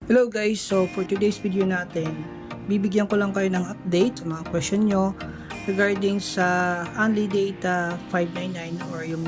Hello guys, so for today's video natin, bibigyan ko lang kayo ng update sa mga question nyo regarding sa Only Data 599 or yung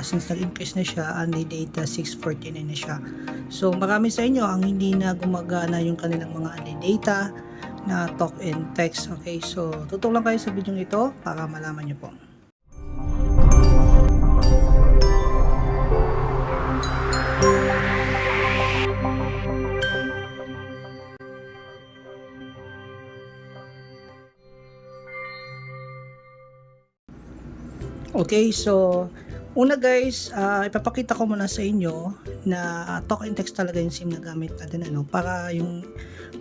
since nag-increase na siya, Only Data 649 na siya. So marami sa inyo ang hindi na gumagana yung kanilang mga Only Data na talk and text. Okay, so tutok lang kayo sa video ito para malaman nyo po. Okay, so una guys, ipapakita ko muna sa inyo na talk and text talaga yung SIM na gamit natin, para yung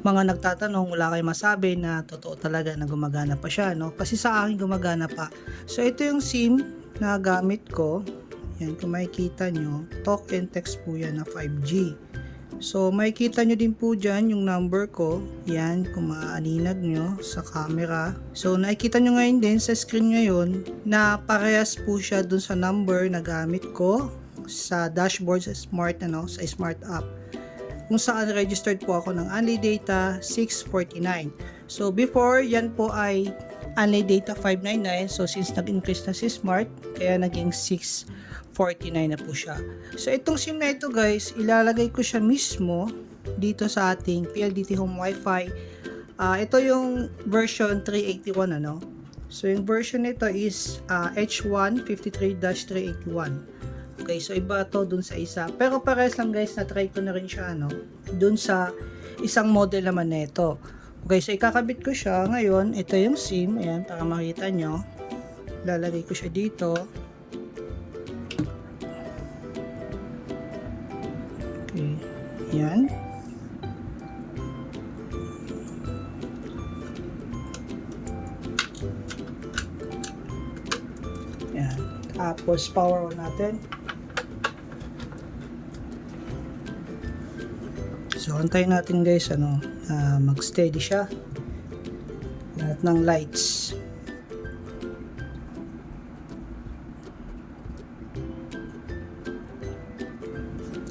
mga nagtatanong wala kayong masabi na totoo talaga na gumagana pa siya, kasi sa akin gumagana pa. So ito yung SIM na gamit ko, yan, kung makikita nyo, talk and text po yan na 5G. So makikita nyo din po dyan yung number ko, yan, kung maaninag nyo sa camera. So nakikita nyo ngayon din sa screen ngayon na parehas po siya dun sa number na gamit ko sa dashboard sa smart, sa smart app, kung saan registered po ako ng Only Data 649. So before, yan po ay Only Data 599. So since nag-increase na si smart, kaya naging 649 na po siya. So itong SIM na ito guys, ilalagay ko siya mismo dito sa ating PLDT Home Wi-Fi. Ito yung version 381, So yung version nito is H153-381. Okay, so iba to dun sa isa. Pero pares lang guys, na-try ko na rin siya, dun sa isang model naman nito. Okay, so ikakabit ko siya ngayon. Ito yung SIM, ayan, para makita nyo. Lalagay ko siya dito. Okay, yan. Yan. Tapos power on natin. So antayin natin guys, mag-steady siya. Lahat ng lights.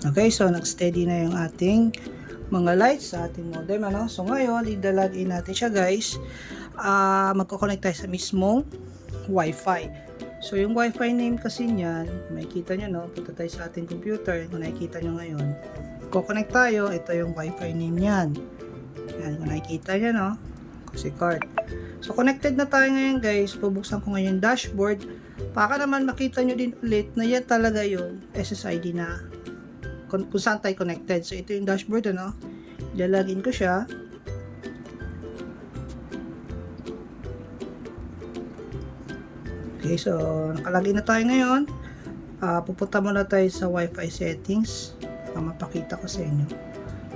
Okay, so nag-steady na yung ating mga lights sa ating modem, So ngayon, idalagin natin siya guys. Magko-connect tayo sa mismong Wi-Fi. So yung Wi-Fi name kasi niyan, makikita nyo, punta tayo sa ating computer, kung nakikita nyo ngayon. Ko-connect tayo, ito yung Wi-Fi name niyan. Yan, kung nakikita nyo, kasi card. So connected na tayo ngayon guys. Bubuksan ko ngayon yung dashboard para naman makita nyo din ulit na yan talaga yung SSID na kung saan tayo connected. So ito yung dashboard, ilalagin ko siya. Okay, so nakalagin na tayo ngayon. Pupunta muna tayo sa Wi-Fi settings para mapakita ko sa inyo.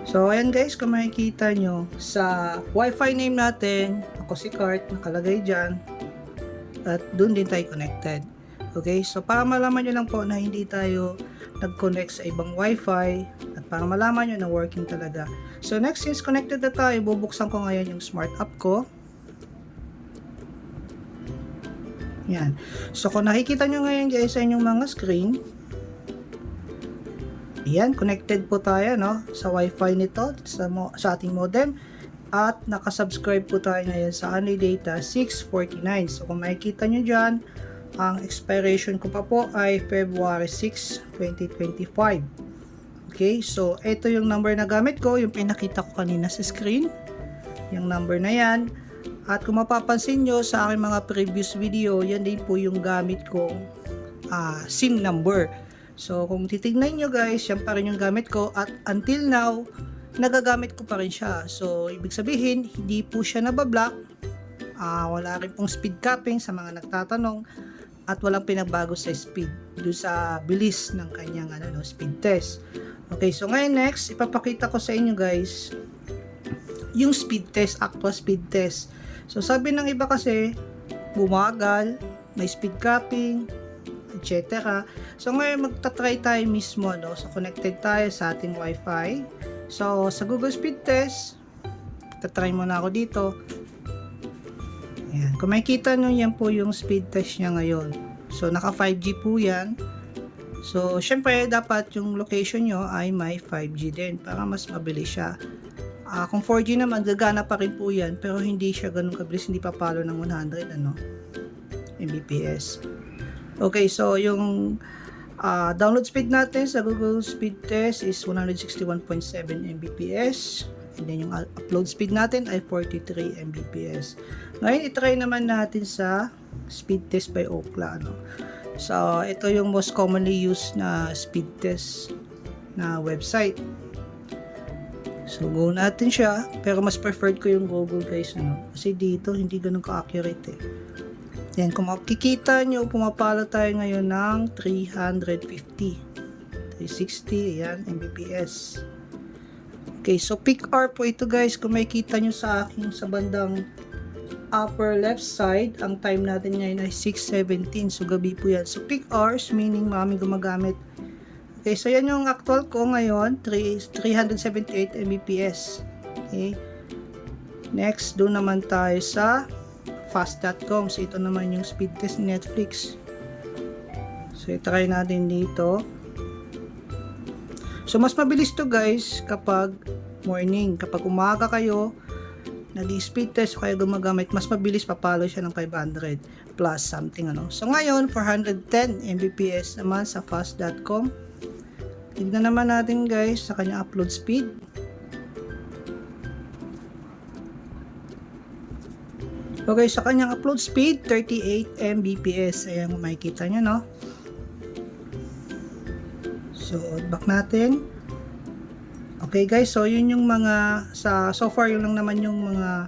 So ayan guys, kung makikita nyo sa Wi-Fi name natin, ako si Kart, nakalagay dyan, at dun din tayo connected. Okay, so para malaman nyo lang po na hindi tayo nag-connect sa ibang Wi-Fi at para malaman nyo na working talaga. So next, since connected na tayo, bubuksan ko ngayon yung smart app ko. Yan. So kung nakikita nyo ngayon guys sa inyong mga screen, yan, connected po tayo sa Wi-Fi nito sa ating modem at nakasubscribe po tayo ngayon sa Only Data 649. So kung makikita nyo dyan, ang expiration ko pa po ay February 6, 2025. Okay, so ito yung number na gamit ko, yung pinakita ko kanina sa screen, yung number na yan. At kung mapapansin nyo sa aking mga previous video, yan din po yung gamit kong SIM number. So kung titignan nyo guys, yan pa rin yung gamit ko at until now, nagagamit ko pa rin siya. So ibig sabihin, hindi po siya nabablock, wala rin pong speed capping sa mga nagtatanong, at walang pinagbago sa speed doon sa bilis ng kanyang speed test. Okay, so ngayon next, ipapakita ko sa inyo guys yung speed test, actual speed test. So sabi ng iba kasi bumagal, may speed capping, etc. So ngayon magta-try tayo mismo, so connected tayo sa ating Wi-Fi. So sa Google Speed Test, tatry muna ako dito. Ayan. Kung makikita nyo, yan po yung speed test niya ngayon. So naka 5G po yan. So, syempre, dapat yung location nyo ay may 5G din para mas mabilis siya. Kung 4G naman, gagana pa rin po yan, pero hindi siya ganun kabilis, hindi papalo ng 100 Mbps. Okay, so yung download speed natin sa Google Speed Test is 161.7 Mbps. And then yung upload speed natin ay 43 Mbps. Ngayon, itry naman natin sa speed test by Ookla. So, ito yung most commonly used na speed test na website. So, go natin siya. Pero mas preferred ko yung Google, guys. Kasi dito, hindi ganun ka-accurate Yan, kung makikita nyo, pumapalo tayo ngayon ng 350. 360, ayan, Mbps. Okay, so peak hour po ito, guys. Kung makikita nyo sa akin sa bandang upper left side, ang time natin ngayon ay 6:17. So, gabi po yan. So, peak hours, meaning maraming gumagamit. Okay, so yan yung actual ko ngayon, 378 Mbps. Okay. Next, doon naman tayo sa fast.com. So, ito naman yung speed test ni Netflix. So, try natin dito. So, mas mabilis to, guys, kapag morning. Kapag umaga kayo, nag-speed test o kaya gumagamit, mas mabilis, papalo siya ng 500 plus something, So, ngayon, 410 Mbps naman sa fast.com. Tignan naman natin, guys, sa kanyang upload speed. Okay, sa kanyang upload speed, 38 Mbps. Ayan, makikita nyo, So, back natin. Okay, guys, so yun yung mga, so far, yun lang naman yung mga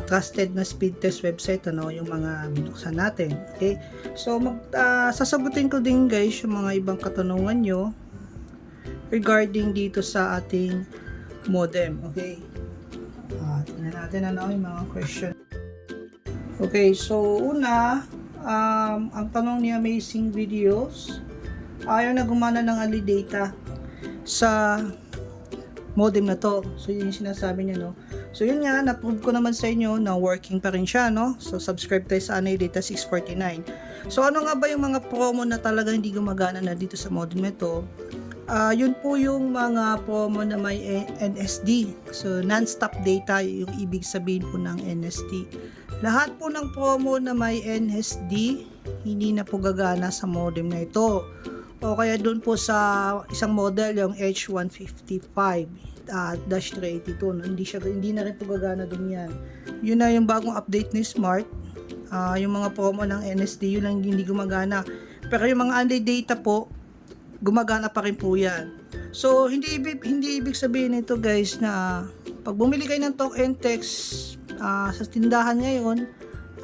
trusted na speed test website, yung mga binuksan natin. Okay, so sasagutin ko din, guys, yung mga ibang katanungan nyo regarding dito sa ating modem. Okay, tingnan natin yung mga question. Okay, so una, ang tanong ni Amazing Videos, ayaw na gumana ng Ali data sa modem na to. So, yun yung sinasabi niya, So, yun nga, na-prove ko naman sa inyo na working pa rin siya, So, subscribe tayo sa Anay Data 649. So, ano nga ba yung mga promo na talaga hindi gumagana na dito sa modem na to? Yun po yung mga promo na may NSD. So, non-stop data, yung ibig sabihin po ng NSD. Lahat po ng promo na may NSD, hindi na po gagana sa modem na ito. O kaya doon po sa isang model, yung H155-382, hindi na rin po gagana doon yan. Yun na yung bagong update ni Smart. Yung mga promo ng NSD, yun lang hindi gumagana. Pero yung mga Anday data po, gumagana pa rin po yan. So, hindi ibig sabihin nito, guys, na pag bumili kayo ng talk and text sa tindahan ngayon,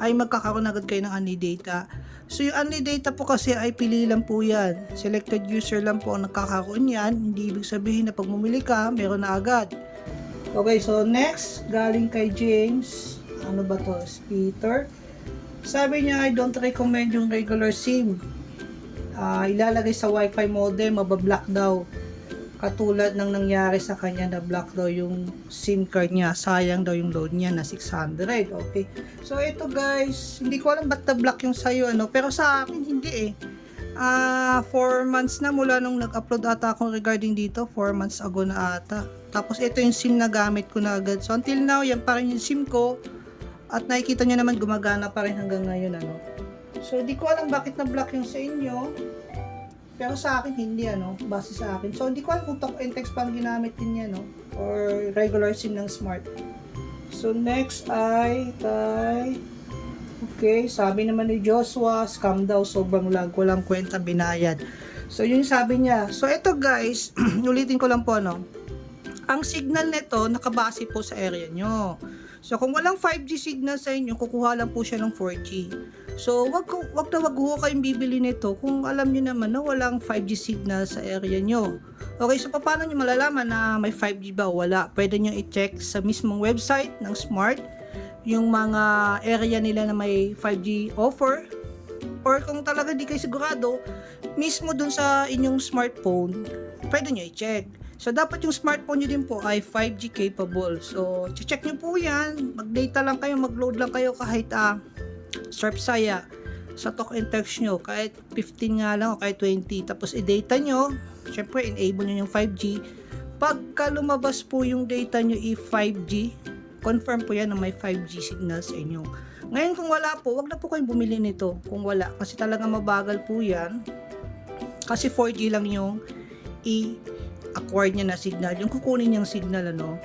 ay magkakaroon agad kayo ng Anday data. So, yung Anday data po kasi ay pili lang po yan. Selected user lang po ang nakakaroon yan. Hindi ibig sabihin na pag bumili ka, meron na agad. Okay, so next, galing kay James. Ano ba to? Peter. Sabi niya, I don't recommend yung regular SIM. Ilalagay sa Wi-Fi modem, mabablock daw. Katulad ng nangyari sa kanya, na block daw yung SIM card niya. Sayang daw yung load niya na 600. Okay. So, ito, guys, hindi ko alam ba't na-block yung sa'yo, pero sa akin, hindi 4 months na mula nung nag-upload ata ako regarding dito. 4 months ago na ata. Tapos, ito yung SIM na gamit ko na agad. So, until now, yan pa rin yung SIM ko. At nakikita nyo naman, gumagana pa rin hanggang ngayon, So, hindi ko alam bakit na-block yung sa inyo. Pero sa akin, hindi, base sa akin. So, hindi ko alam kung talk and text pang ginamit din yan, or regular SIM ng Smart. So, next ay okay, sabi naman ni Joshua, scam daw, sobrang lag, walang kwenta, binayad. So, yun sabi niya. So, ito, guys, ulitin ko lang po, ang signal nito, nakabase po sa area nyo. So, kung walang 5G signal sa inyo, kukuha lang po siya ng 4G. So, wag ho kayong bibili nito kung alam nyo naman na walang 5G signal sa area nyo. Okay, so paano nyo malalaman na may 5G ba o wala? Pwede nyo i-check sa mismong website ng Smart yung mga area nila na may 5G offer. Or kung talaga di kayo sigurado, mismo dun sa inyong smartphone, pwede nyo i-check. So, dapat yung smartphone nyo din po ay 5G capable. So, check nyo po yan. Mag-data lang kayo, mag-load lang kayo kahit Sharp Saya sa talk and text nyo. Kahit 15 nga lang o kahit 20. Tapos, i-data nyo. Syempre, enable nyo yung 5G. Pagka lumabas po yung data nyo 5G, confirm po yan na may 5G signal sa inyo. Ngayon kung wala po, wag na po kayong bumili nito kung wala, kasi talaga mabagal po yan, kasi 4G lang yung i-acquire niya na signal, yung kukunin niyang signal, ano.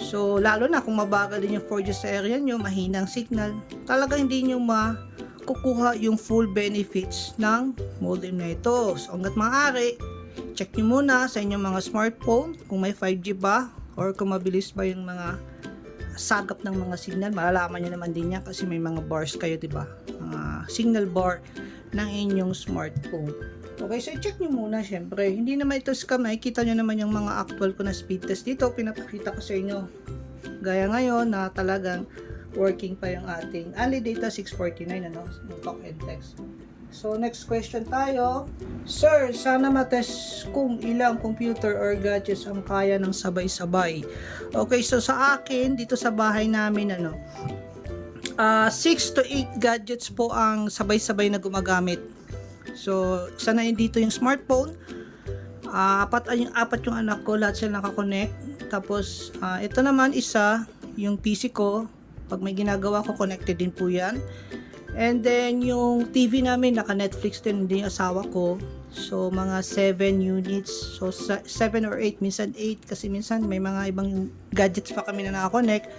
So lalo na kung mabagal din yung 4G sa area nyo, mahinang signal, talaga hindi nyo makukuha yung full benefits ng modem na ito. So hanggat maaari, check nyo muna sa inyong mga smartphone kung may 5G ba or kung mabilis ba yung mga sagap ng mga signal. Malalaman nyo naman din yan kasi may mga bars kayo, diba? Mga signal bar ng inyong smartphone. Okay, so check nyo muna syempre. Hindi naman ito scam, nakikita nyo naman yung mga actual ko na speed test dito, pinapakita ko sa inyo. Gaya ngayon na talagang working pa yung ating Only Data 649, ano, talk and text. So next question tayo. Sir, sana matest kung ilang computer or gadgets ang kaya ng sabay-sabay. Okay, so sa akin dito sa bahay namin, ano, 6 to 8 gadgets po ang sabay-sabay na gumagamit. So isa na dito yung smartphone, apat yung anak ko, lahat sila nakakonect. Tapos ito naman isa, yung PC ko, pag may ginagawa ko connected din po yan. And then yung TV namin naka-Netflix din, hindi yung asawa ko. So mga 7 units. So 7 or 8, minsan 8 kasi minsan may mga ibang gadgets pa kami na naka-connect.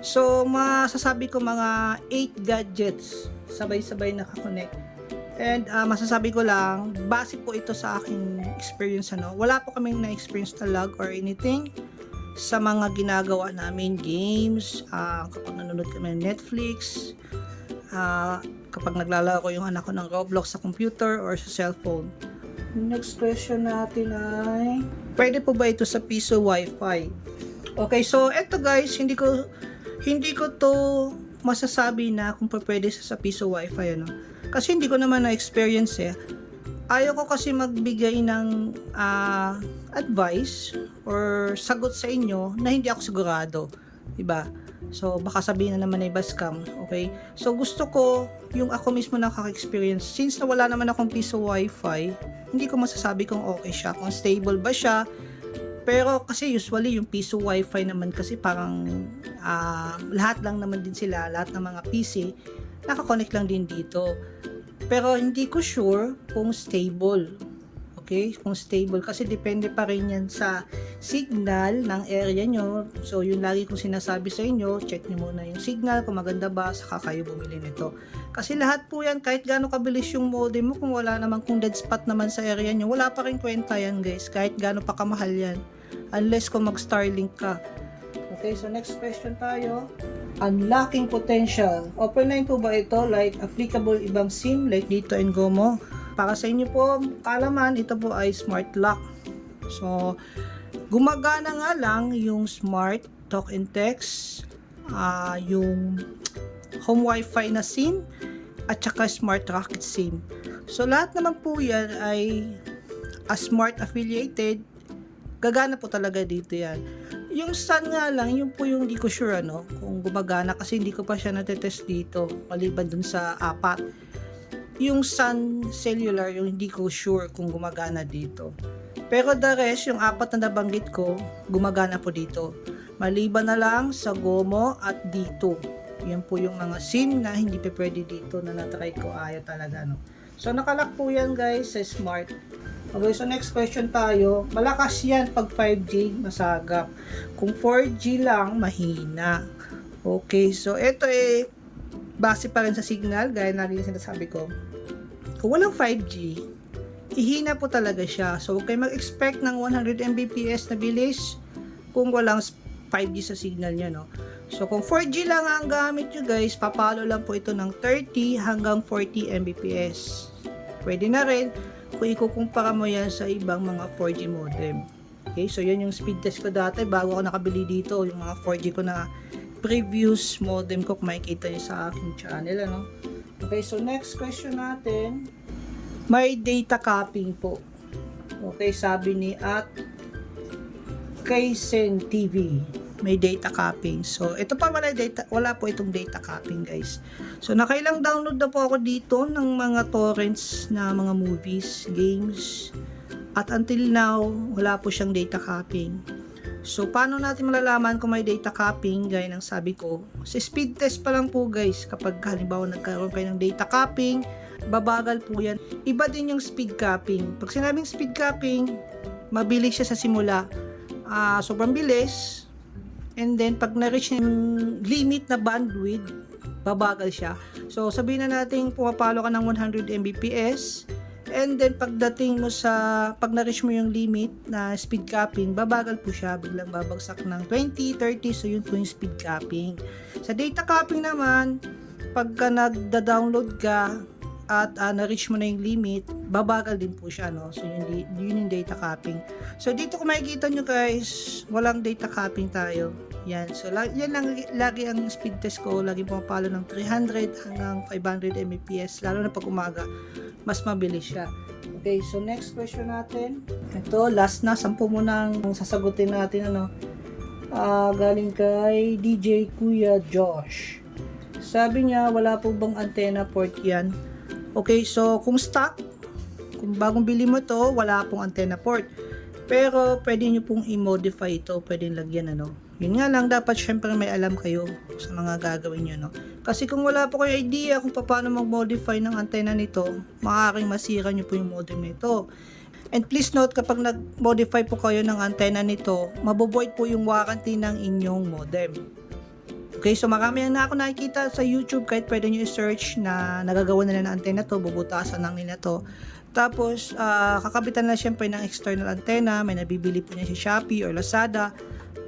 So masasabi ko mga 8 gadgets sabay-sabay naka-connect. And masasabi ko lang, base po ito sa aking experience, ano. Wala po kaming na-experience na lag or anything sa mga ginagawa namin, games, kapag nanonood kami ng Netflix, kapag naglalaro ko yung anak ko ng Roblox sa computer or sa cellphone. Next question natin ay, pwede po ba ito sa piso Wi-Fi? Okay, so eto guys, hindi ko to masasabi na kung pwede sa piso Wi-Fi, ano. Kasi hindi ko naman na-experience eh. Ayaw ko kasi magbigay ng advice or sagot sa inyo na hindi ako sigurado, diba? So baka sabihin na naman ay iba scam, okay? So gusto ko yung ako mismo nakaka-experience. Since na wala naman akong piso Wi-Fi, hindi ko masasabi kung okay siya, kung stable ba siya. Pero kasi usually yung piso Wi-Fi naman kasi parang lahat lang naman din sila, lahat ng mga PC naka-connect lang din dito. Pero hindi ko sure kung stable. Okay? Kung stable. Kasi depende pa rin yan sa signal ng area nyo. So, yun lagi kong sinasabi sa inyo, check nyo muna yung signal, kung maganda ba, saka kayo bumili nito. Kasi lahat po yan, kahit gaano kabilis yung modem mo, kung wala naman, kung dead spot naman sa area nyo, wala pa rin kwenta yan guys. Kahit gaano pa kamahal yan. Unless kung mag-Starlink ka. Okay, so next question tayo. Unlocking potential. Open line po ba ito? Like applicable ibang SIM like Dito and Gomo? Para sa inyo po, kaalaman, ito po ay smart lock. So, gumagana nga lang yung smart talk and text, yung home wifi na SIM, at saka smart rocket SIM. So, lahat naman po yan ay smart affiliated. Gagana po talaga dito yan. Yung Sun nga lang, yun po yung hindi ko sure, ano, kung gumagana kasi hindi ko pa siya natetest dito, maliban dun sa 4. Yung Sun Cellular, yung hindi ko sure kung gumagana dito. Pero the rest, yung 4 na nabanggit ko, gumagana po dito. Maliban na lang sa Gomo at Dito. Yan po yung mga SIM na hindi pa pwede dito na natry ko, ayaw talaga, no. So nakalock po yan guys sa smart. Okay, so next question tayo. Malakas yan pag 5G, masagap. Kung 4G lang, mahina. Okay, so ito base pa rin sa signal, gaya na rin sinasabi ko. Kung walang 5G, ihina po talaga siya. So, huwag kayo mag-expect ng 100 Mbps na bilis kung walang 5G sa signal niya, no? So, kung 4G lang ang gamit nyo guys, papalo lang po ito ng 30 hanggang 40 Mbps. Pwede na rin kung ikukumpara mo yan sa ibang mga 4G modem. Okay, so yan yung speed test ko dati bago ako nakabili dito, yung mga 4G ko na previous modem ko, kung makikita nyo sa aking channel, ano. Okay, so next question natin, may data capping po. Okay, sabi ni at Kaisen TV, may data capping. So ito pa wala po itong data capping guys. So nakailang download na po ako dito ng mga torrents na mga movies, games, at until now wala po siyang data capping. So, paano natin malalaman kung may data capping? Gaya ng sabi ko, sa speed test pa lang po guys, kapag halimbawa nagkaroon kayo ng data capping, babagal po yan. Iba din yung speed capping. Pag sinabing speed capping, mabilis siya sa simula. Sobrang bilis. And then, pag na-reach yung limit na bandwidth, babagal siya. So, sabihin na natin pumapalo ka ng 100 Mbps. And then, pagdating mo pag na-reach mo yung limit na speed capping, babagal po siya. Biglang babagsak ng 20, 30. So, yun po yung speed capping. Sa data capping naman, pagka nagda-download ka, at na-reach mo na yung limit, babagal din po siya, no? So, yun yung data capping. So, dito kung makikita nyo guys, walang data capping tayo. Yan. So, yan lang lagi ang speed test ko. Lagi pumapalo ng 300 hanggang 500 Mbps. Lalo na pag umaga, mas mabilis siya. Okay, so next question natin. Ito, last na. 10 muna ang sasagutin natin, ano? Galing kay DJ Kuya Josh. Sabi niya, wala po bang antenna port yan? Okay, so kung stock, kung bagong bili mo to, wala pong antenna port. Pero pwede nyo pong i-modify ito, pwede lagyan, ano. Yun nga lang, dapat syempre may alam kayo sa mga gagawin nyo, no. Kasi kung wala po kayo idea kung paano mag-modify ng antenna nito, maaaring masira nyo po yung modem nito. And please note, kapag nag-modify po kayo ng antenna nito, mabovoid po yung warranty ng inyong modem. Okay, so marami ang ako nakikita sa YouTube, kahit pwede nyo i-search na nagagawa nila ng antenna to, bubutasan lang nila to. Tapos, kakabitan na syempre ng external antenna, may nabibili po niya si Shopee or Lazada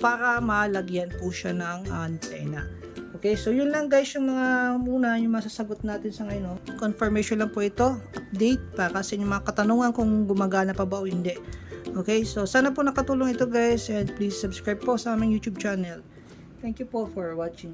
para malagyan po siya ng antenna. Okay, so yun lang guys yung yung masasagot natin sa ngayon. No? Confirmation lang po ito, update para sa inyong mga katanungan kung gumagana pa ba o hindi. Okay, so sana po nakatulong ito guys, and please subscribe po sa aming YouTube channel. Thank you po for watching.